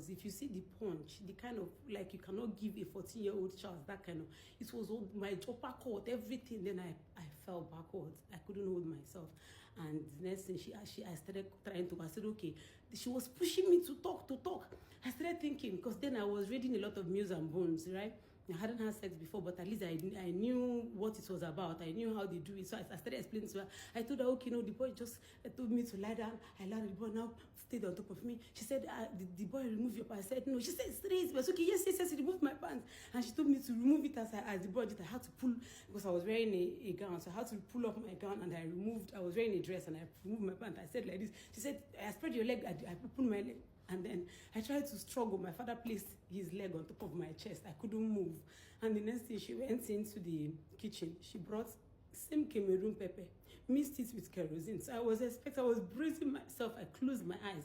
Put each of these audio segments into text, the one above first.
was, if you see the punch, the kind of, like, you cannot give a 14-year-old child that kind of, it was all my upper court, everything. Then I fell backwards. I couldn't hold myself. And the next thing, I started trying to, I said, okay, she was pushing me to talk. I started thinking, because then I was reading a lot of Muse and Bones, right? I hadn't had sex before, but at least I knew what it was about. I knew how they do it. So I started explaining to her. I told her, okay, the boy just told me to lie down. I lied, the boy now stayed on top of me. She said, the boy remove your pants. I said, no. She said, straight. But okay, yes, he removed my pants. And she told me to remove it as the boy did. I had to pull, because I was wearing a gown. So I had to pull off my gown, and I was wearing a dress, and I removed my pants. I said like this. She said, I spread your leg. I opened my leg. And then I tried to struggle. My father placed his leg on top of my chest. I couldn't move. And the next thing, she went into the kitchen. She brought same Cameroon pepper, mixed it with kerosene. So I was bracing myself. I closed my eyes.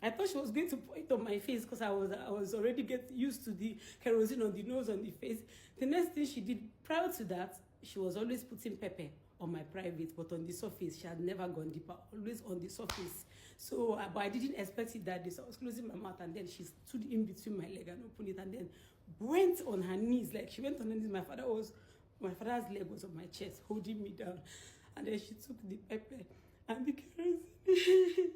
I thought she was going to pour it on my face, because I was already getting used to the kerosene on the nose, on the face. The next thing she did, prior to that, she was always putting pepper on my private, but on the surface. She had never gone deeper, always on the surface. So, but I didn't expect it that day. So I was closing my mouth, and then she stood in between my leg and opened it, and then went on her knees. Like, she went on her knees. My father's leg was on my chest, holding me down. And then she took the pepper and the kerosene.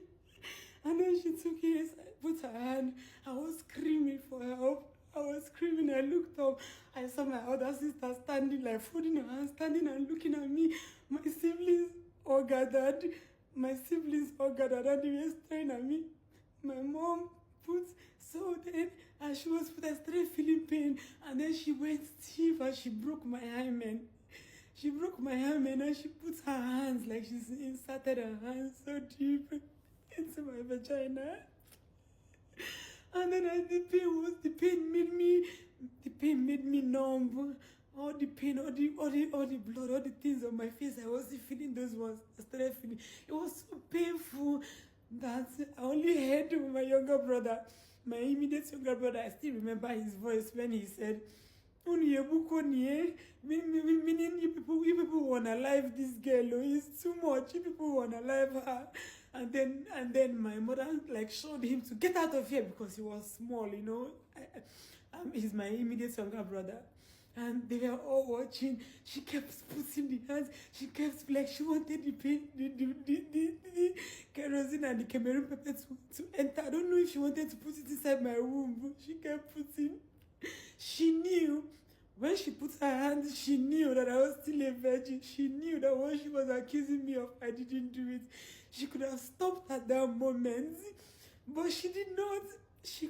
And then she took it, put her hand. I was screaming for help. I was screaming. I looked up. I saw my other sister standing, like folding her hands, standing and looking at me. My siblings all gathered. And they were staring at me. My mom put, so then, and I started feeling pain. And then she went stiff and she broke my hymen. And she put her hands, like she's inserted her hands so deep into my vagina. And then the pain made me numb. All the pain, all the blood, all the things on my face, I wasn't feeling those ones. I started feeling. It was so painful that I only heard my younger brother, my immediate younger brother. I still remember his voice when he said, meaning you people wanna live this girl, it's too much. You people wanna live her. And then my mother like showed him to get out of here, because he was small, he's my immediate younger brother. And they were all watching. She kept putting the hands. She kept, like, she wanted the kerosene and the Cameroon pepper to enter. I don't know if she wanted to put it inside my womb, but she kept putting. She knew. When she put her hands, she knew that I was still a virgin. She knew that what she was accusing me of, I didn't do it. She could have stopped at that moment, but she did not. She